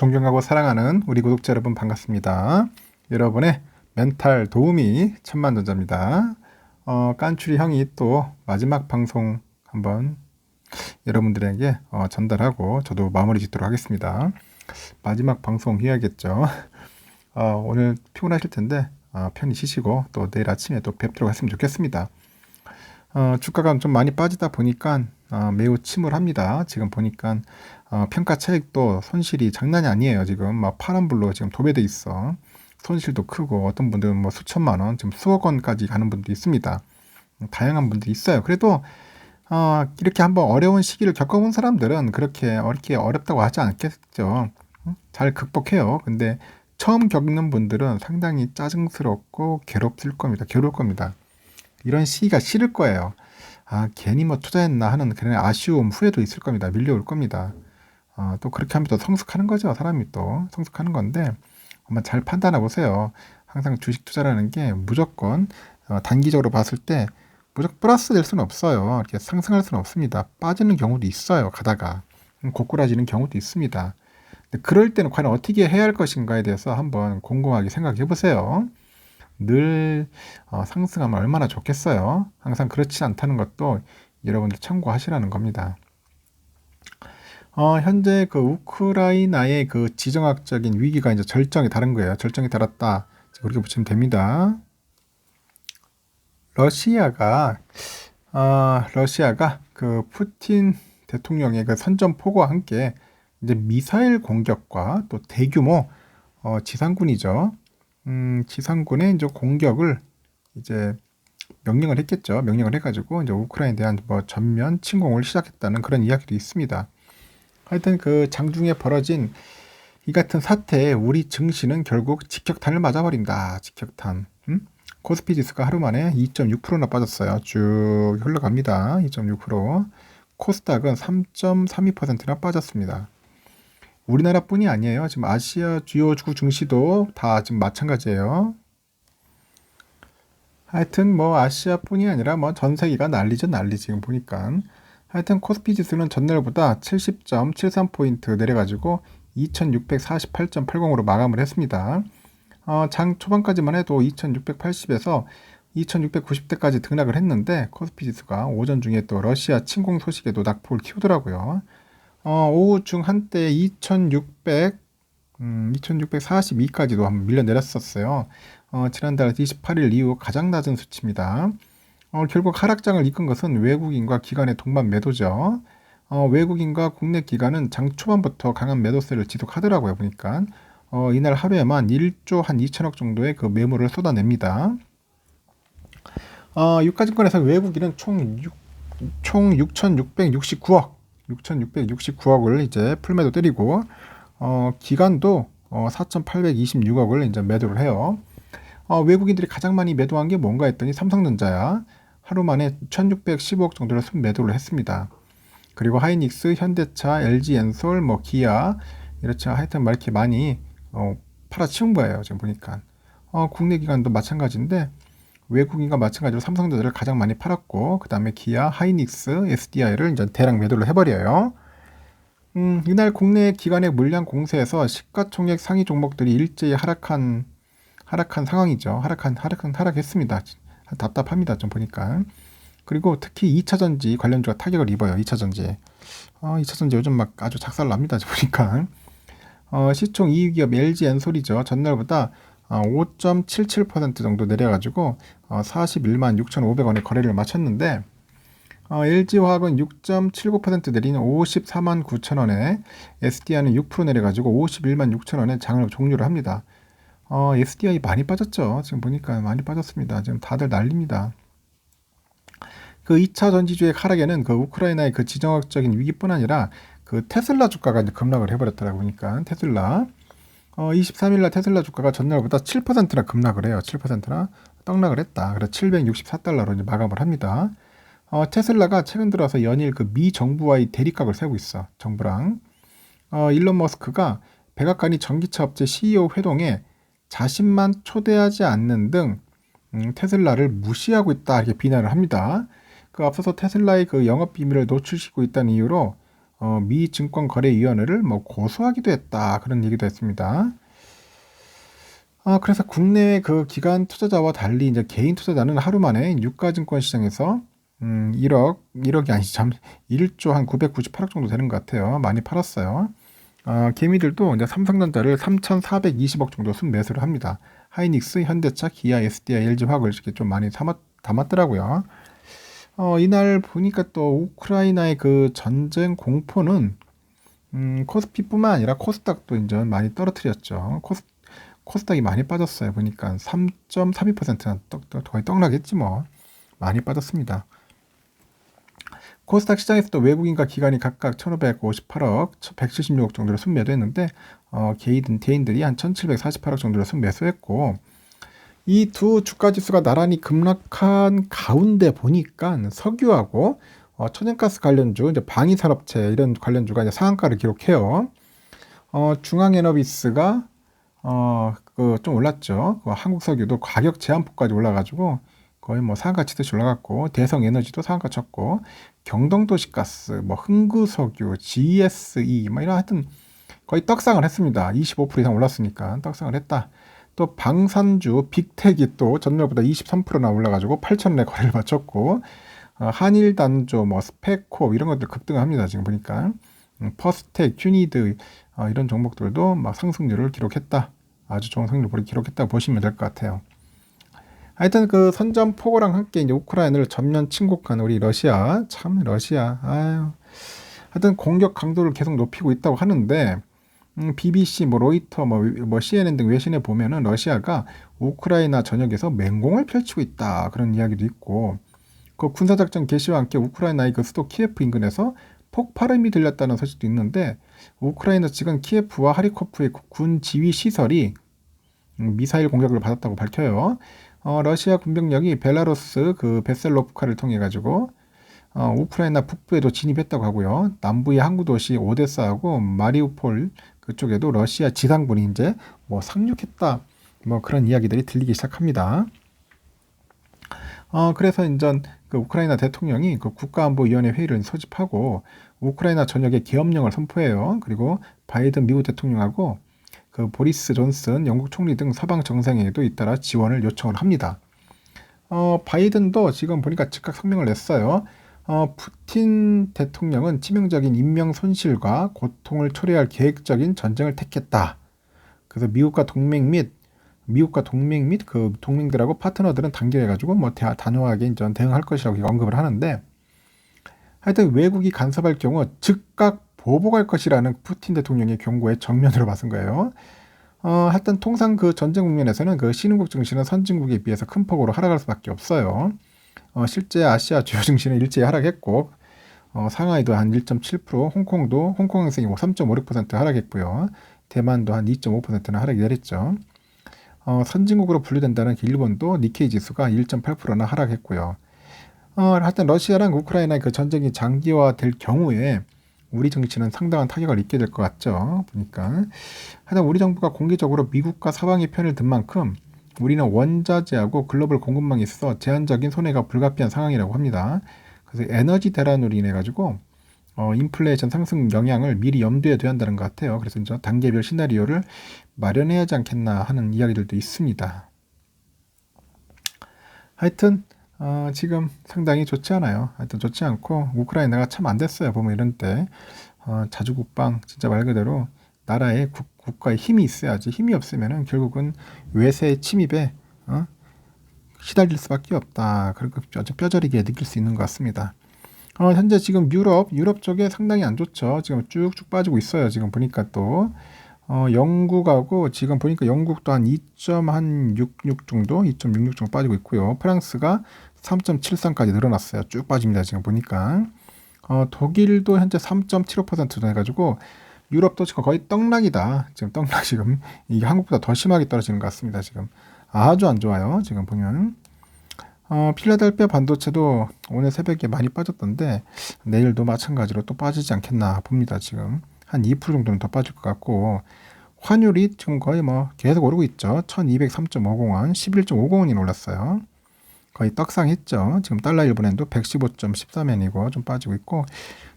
존경하고 사랑하는 우리 구독자 여러분 반갑습니다. 여러분의 멘탈 도우미 천만전자입니다. 깐추리 형이 또 마지막 방송 한번 여러분들에게 전달하고 저도 마무리 짓도록 하겠습니다. 마지막 방송 해야겠죠. 오늘 피곤하실 텐데 편히 쉬시고 또 내일 아침에 또 뵙도록 했으면 좋겠습니다. 주가가 좀 많이 빠지다 보니까 매우 침울합니다. 지금 보니까 평가 차익도 손실이 장난이 아니에요. 지금 막 파란불로 지금 도배돼 있어. 손실도 크고 어떤 분들은 뭐 수천만 원, 지금 수억 원까지 가는 분도 있습니다. 다양한 분들이 있어요. 그래도 이렇게 한번 어려운 시기를 겪어본 사람들은 그렇게 어렵다고 하지 않겠죠. 잘 극복해요. 근데 처음 겪는 분들은 상당히 짜증스럽고 괴롭을 겁니다. 이런 시기가 싫을 거예요. 괜히 뭐 투자했나 하는 그런 아쉬움, 후회도 있을 겁니다. 밀려올 겁니다. 또 그렇게 하면 또 성숙하는 거죠. 사람이 또 성숙하는 건데 한번 잘 판단해 보세요. 항상 주식 투자라는 게 무조건 단기적으로 봤을 때 무조건 플러스 될 수는 없어요. 이렇게 상승할 수는 없습니다. 빠지는 경우도 있어요. 가다가 고꾸라지는 경우도 있습니다. 근데 그럴 때는 과연 어떻게 해야 할 것인가에 대해서 한번 곰곰하게 생각해 보세요. 늘 상승하면 얼마나 좋겠어요. 항상 그렇지 않다는 것도 여러분들 참고하시라는 겁니다. 현재 그 우크라이나의 그 지정학적인 위기가 이제 절정에 달한 거예요. 절정에 달았다. 그렇게 보시면 됩니다. 러시아가 그 푸틴 대통령의 그 선전포고와 함께 이제 미사일 공격과 또 대규모 지상군이죠. 지상군의 이제 공격을 이제 명령을 했겠죠. 명령을 해가지고 이제 우크라이나에 대한 뭐 전면 침공을 시작했다는 그런 이야기도 있습니다. 하여튼 그 장중에 벌어진 이 같은 사태에 우리 증시는 결국 직격탄을 맞아버린다. 직격탄. 코스피 지수가 하루 만에 2.6%나 빠졌어요. 쭉 흘러갑니다. 2.6%. 코스닥은 3.32%나 빠졌습니다. 우리나라뿐이 아니에요. 지금 아시아 주요 주 증시도 다 지금 마찬가지예요. 하여튼 뭐 아시아뿐이 아니라 뭐 전 세계가 난리죠, 난리 지금 보니까. 하여튼 코스피 지수는 전날보다 70.73포인트 내려가지고 2648.80으로 마감을 했습니다. 장 초반까지만 해도 2680에서 2690대까지 등락을 했는데 코스피 지수가 오전 중에 또 러시아 침공 소식에도 낙폭을 키우더라고요. 오후 중 한때 2642까지도 한번 밀려 내렸었어요. 지난달 28일 이후 가장 낮은 수치입니다. 결국 하락장을 이끈 것은 외국인과 기관의 동반 매도죠. 외국인과 국내 기관은 장 초반부터 강한 매도세를 지속하더라고요. 보니까 이날 하루에만 1조 한 2천억 정도의 그 매물을 쏟아냅니다. 유가증권에서 외국인은 총 6,669억을 이제 풀매도 때리고 기관도 4,826억을 이제 매도를 해요. 외국인들이 가장 많이 매도한 게 뭔가 했더니 삼성전자야. 하루 만에 1,615억 정도를 순매도를 했습니다. 그리고 하이닉스, 현대차, LG엔솔, 뭐 기아 이렇죠. 하여튼 막 이렇게 많이 팔아치운 거예요. 지금 보니까 국내 기관도 마찬가지인데 외국인과 마찬가지로 삼성전자를 가장 많이 팔았고 그 다음에 기아, 하이닉스, SDI를 이제 대량 매도를 해버려요. 이날 국내 기관의 물량 공세에서 시가총액 상위 종목들이 일제히 하락한 상황이죠. 하락했습니다. 답답합니다. 좀 보니까. 그리고 특히 2차전지 관련주가 타격을 입어요. 2차전지. 2차전지 요즘 막 아주 작살납니다. 보니까. 시총 2위 기업 LG엔솔이죠. 전날보다 5.77% 정도 내려가지고 41만 6,500원에 거래를 마쳤는데 LG화학은 6.79% 내리는 54만 9천원에 SDI는 6% 내려가지고 51만 6천원에 장을 종료를 합니다. SDI 많이 빠졌죠. 지금 보니까 많이 빠졌습니다. 지금 다들 난립니다. 그 2차 전지주의 하락에는 그 우크라이나의 그 지정학적인 위기뿐 아니라 그 테슬라 주가가 이제 급락을 해버렸더라고 보니까 테슬라 23일날 테슬라 주가가 전날보다 7%나 급락을 해요. 7%나 떡락을 했다. 그래서 764달러로 이제 마감을 합니다. 테슬라가 최근 들어서 연일 그 미 정부와의 대립각을 세우고 있어. 정부랑. 일론 머스크가 백악관이 전기차 업체 CEO 회동에 자신만 초대하지 않는 등 테슬라를 무시하고 있다 이렇게 비난을 합니다. 그 앞서서 테슬라의 그 영업 비밀을 노출시키고 있다는 이유로 미 증권거래위원회를 뭐 고소하기도 했다. 그런 얘기도 했습니다. 그래서 국내외 그 기관 투자자와 달리 이제 개인 투자자는 하루 만에 유가증권 시장에서 1억이 아니지, 1조 한 998억 정도 되는 것 같아요. 많이 팔았어요. 개미들도 이제 삼성전자를 3,420억 정도 순매수를 합니다. 하이닉스, 현대차, 기아, SDI, LG화학을 이렇게 좀 많이 담았더라고요. 이날 보니까 또 우크라이나의 그 전쟁 공포는 코스피뿐만 아니라 코스닥도 이제 많이 떨어뜨렸죠. 코스닥이 많이 빠졌어요. 보니까 3.32%나 거의 떡락했지 뭐. 많이 빠졌습니다. 코스닥 시장에서도 외국인과 기관이 각각 1,558억, 176억 정도로 순매도했는데 개인들이 한 1,748억 정도로 순매수했고, 이 두 주가지수가 나란히 급락한 가운데 보니까 석유하고 천연가스 관련주, 이제 방위산업체 이런 관련주가 이제 상한가를 기록해요. 중앙에너비스가 좀 올랐죠. 한국석유도 가격 제한폭까지 올라가지고 거의 뭐 상한가 치듯이 올라갔고, 대성에너지도 상한가 쳤고, 경동도시가스, 뭐 흥구석유, GSE 뭐 이런 하여튼 거의 떡상을 했습니다. 25% 이상 올랐으니까 떡상을 했다. 또 방산주 빅텍이 또 전날보다 23%나 올라가지고 8,000원에 거래를 마쳤고, 한일단조, 뭐 스페코 이런 것들 급등합니다. 지금 보니까 퍼스텍, 큐니드 이런 종목들도 막 상승률을 기록했다. 아주 좋은 상승률을 기록했다 보시면 될 것 같아요. 하여튼 그 선전포고랑 함께 이제 우크라이나를 전면 침공한 우리 러시아, 참 러시아, 하여튼 공격 강도를 계속 높이고 있다고 하는데, BBC, 뭐 로이터, 뭐 CNN 등 외신에 보면은 러시아가 우크라이나 전역에서 맹공을 펼치고 있다, 그런 이야기도 있고, 그 군사작전 개시와 함께 우크라이나의 그 수도 키예프 인근에서 폭발음이 들렸다는 소식도 있는데, 우크라이나 측은 키예프와 하리코프의 군 지휘 시설이 미사일 공격을 받았다고 밝혀요. 러시아 군병력이 벨라루스 그 베셀로프카를 통해 가지고 우크라이나 북부에도 진입했다고 하고요. 남부의 항구 도시 오데사하고 마리우폴 그쪽에도 러시아 지상군이 이제 뭐 상륙했다, 뭐 그런 이야기들이 들리기 시작합니다. 그래서 이제 그 우크라이나 대통령이 그 국가안보위원회 회의를 소집하고 우크라이나 전역에 계엄령을 선포해요. 그리고 바이든 미국 대통령하고 그 보리스 존슨 영국 총리 등 서방 정상에도 잇따라 지원을 요청을 합니다. 바이든도 지금 보니까 즉각 성명을 냈어요. 푸틴 대통령은 치명적인 인명 손실과 고통을 초래할 계획적인 전쟁을 택했다. 그래서 미국과 동맹 및 그 동맹들하고 파트너들은 단결해가지고 뭐 단호하게 대응할 것이라고 언급을 하는데, 하여튼 외국이 간섭할 경우 즉각 보복할 것이라는 푸틴 대통령의 경고에 정면으로 맞선 거예요. 하여튼 통상 그 전쟁 국면에서는 그 신흥국 증시는 선진국에 비해서 큰 폭으로 하락할 수밖에 없어요. 실제 아시아 주요 증시는 일제히 하락했고, 상하이도 한 1.7%, 홍콩 행생이 뭐 3.56% 하락했고요. 대만도 한 2.5%나 하락이 내렸죠. 선진국으로 분류된다는 일본도 니케이 지수가 1.8%나 하락했고요. 하여튼 러시아랑 우크라이나의 그 전쟁이 장기화될 경우에 우리 정치는 상당한 타격을 입게 될 것 같죠. 보니까. 하여튼 우리 정부가 공개적으로 미국과 서방의 편을 든 만큼 우리는 원자재하고 글로벌 공급망에 있어서 제한적인 손해가 불가피한 상황이라고 합니다. 그래서 에너지 대란으로 인해 가지고 인플레이션 상승 영향을 미리 염두에 둬야 한다는 것 같아요. 그래서 이제 단계별 시나리오를 마련해야 하지 않겠나 하는 이야기들도 있습니다. 하여튼 지금 상당히 좋지 않아요. 하여튼 좋지 않고 우크라이나가 참 안 됐어요. 보면 이런 때 자주국방 진짜 말 그대로 나라의 국가의 힘이 있어야지, 힘이 없으면은 결국은 외세의 침입에 시달릴 수밖에 없다. 그리고 아주 뼈저리게 느낄 수 있는 것 같습니다. 현재 지금 유럽 쪽에 상당히 안 좋죠. 지금 쭉쭉 빠지고 있어요. 지금 보니까 또 영국하고 지금 보니까 영국도 한 2.66 정도, 2.66 정도 빠지고 있고요. 프랑스가 3.73까지 늘어났어요. 쭉 빠집니다. 지금 보니까. 독일도 현재 3.75% 해가지고 유럽도 지금 거의 떡락이다. 지금 이게 한국보다 더 심하게 떨어지는 것 같습니다. 지금 아주 안 좋아요. 지금 보면 필라델피아 반도체도 오늘 새벽에 많이 빠졌던데 내일도 마찬가지로 또 빠지지 않겠나 봅니다. 지금 한 2% 정도는 더 빠질 것 같고, 환율이 지금 거의 뭐 계속 오르고 있죠. 1203.50원, 11.50원이 올랐어요. 거의 떡상했죠. 지금 달러 1분엔도 115.13엔이고 좀 빠지고 있고,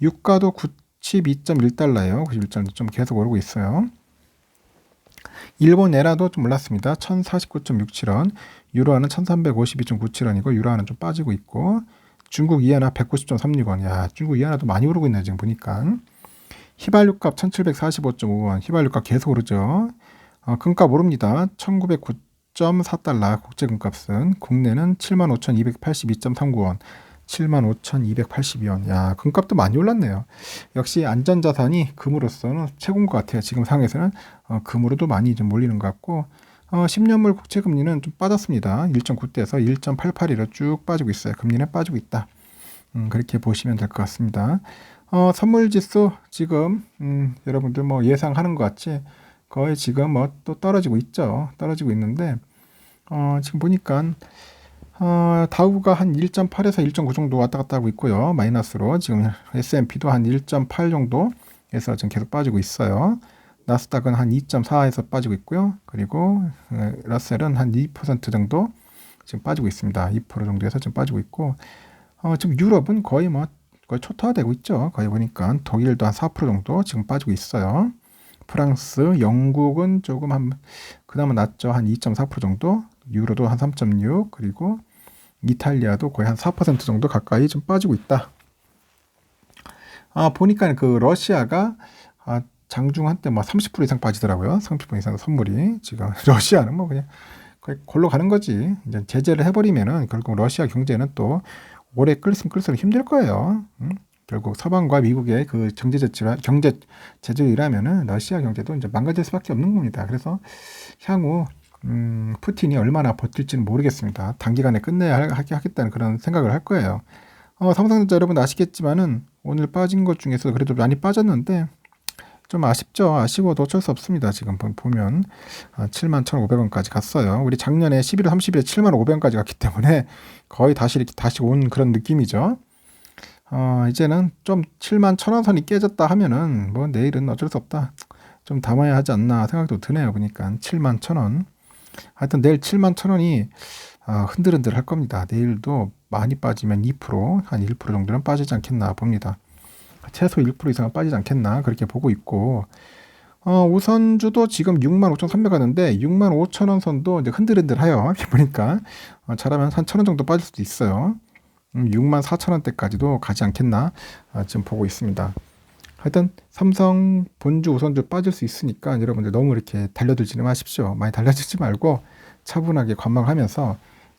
유가도 92.1달러예요. 91달러 좀 계속 오르고 있어요. 일본 에라도 좀 올랐습니다. 1049.67원, 유로화는 1352.97원이고 유로화는 좀 빠지고 있고, 중국 이하나 190.36원. 야, 중국 이하나도 많이 오르고 있네요, 지금 보니까. 휘발유값 1745.5원. 휘발유값 계속 오르죠. 금값 오릅니다. 1909.4달러 국제 금값은. 국내는 75,282.39원. 75,282원. 야, 금값도 많이 올랐네요. 역시 안전자산이 금으로서는 최고인 것 같아요. 지금 상황에서는 금으로도 많이 좀 몰리는 것 같고, 10년물 국채금리는 좀 빠졌습니다. 1.9대에서 1.88이로 쭉 빠지고 있어요. 금리는 빠지고 있다. 그렇게 보시면 될 것 같습니다. 선물지수 지금 여러분들 뭐 예상하는 것 같이 거의 지금 뭐 또 떨어지고 있죠. 떨어지고 있는데 지금 보니까 다우가 한 1.8에서 1.9 정도 왔다 갔다 하고 있고요. 마이너스로 지금 S&P도 한 1.8 정도에서 지금 계속 빠지고 있어요. 나스닥은 한 2.4에서 빠지고 있고요. 그리고 러셀은 한 2% 정도 지금 빠지고 있습니다. 2% 정도에서 지금 빠지고 있고, 지금 유럽은 거의 거의 초토화되고 있죠. 거의 보니까 독일도 한 4% 정도 지금 빠지고 있어요. 프랑스, 영국은 조금 그나마 낮죠. 한 2.4% 정도. 유로도 한 3.6, 그리고 이탈리아도 거의 한 4% 정도 가까이 좀 빠지고 있다. 보니까 그 러시아가 장중 한때 뭐 30% 이상 빠지더라고요. 30% 이상 선물이. 지금 러시아는 뭐 그냥 거의 골로 가는 거지. 이제 제재를 해버리면은 결국 러시아 경제는 또 오래 끌수록 힘들 거예요. 결국 서방과 미국의 그 경제 제재이라면은 러시아 경제도 이제 망가질 수밖에 없는 겁니다. 그래서 향후 푸틴이 얼마나 버틸지는 모르겠습니다. 단기간에 끝내야 하겠다는 그런 생각을 할 거예요. 삼성전자 여러분 아시겠지만은 오늘 빠진 것 중에서 그래도 많이 빠졌는데 좀 아쉽죠. 아쉬워도 어쩔 수 없습니다. 지금 보면 71,500원까지 갔어요. 우리 작년에 11월 30일에 75,500원까지 갔기 때문에 거의 다시 온 그런 느낌이죠. 이제는 좀 71,000원 선이 깨졌다 하면은 뭐 내일은 어쩔 수 없다. 좀 담아야 하지 않나 생각도 드네요. 보니까 71,000원. 하여튼 내일 71,000원이 흔들흔들 할 겁니다. 내일도 많이 빠지면 2%, 한 1% 정도는 빠지지 않겠나 봅니다. 최소 1% 이상은 빠지지 않겠나 그렇게 보고 있고, 우선주도 지금 65,300 하는데 65,000원 선도 이제 흔들흔들해요. 보니까 잘하면 한 1,000원 정도 빠질 수도 있어요. 64,000원대까지도 가지 않겠나 지금 보고 있습니다. 하여튼 삼성 본주 우선주 빠질 수 있으니까 여러분들 너무 이렇게 달려들지는 마십시오. 많이 달려들지 말고 차분하게 관망하면서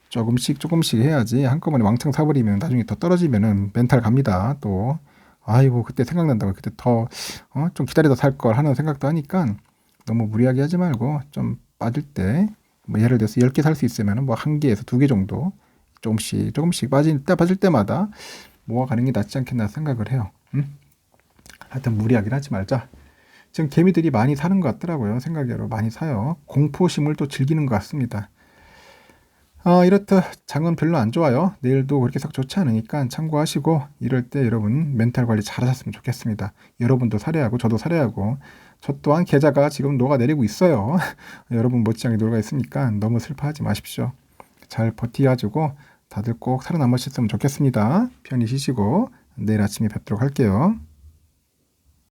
조금씩 해야지 한꺼번에 왕창 사버리면 나중에 더 떨어지면은 멘탈 갑니다. 또 아이고 그때 생각난다고 그때 더 좀 기다리다 살 걸 하는 생각도 하니까 너무 무리하게 하지 말고 좀 빠질 때 뭐 예를 들어서 10개 살 수 있으면 뭐 1개에서 2개 정도 조금씩 빠질 때마다 모아가는 게 낫지 않겠나 생각을 해요. 하여튼 무리하긴 하지 말자. 지금 개미들이 많이 사는 것 같더라고요. 생각외로 많이 사요. 공포심을 또 즐기는 것 같습니다. 이렇다 장은 별로 안 좋아요. 내일도 그렇게 썩 좋지 않으니까 참고하시고 이럴 때 여러분 멘탈 관리 잘 하셨으면 좋겠습니다. 여러분도 살아야 하고 저도 살아야 하고 저 또한 계좌가 지금 녹아내리고 있어요. 여러분 못지않게 녹아 있으니까 너무 슬퍼하지 마십시오. 잘 버티가지고 다들 꼭 살아남으셨으면 좋겠습니다. 편히 쉬시고 내일 아침에 뵙도록 할게요.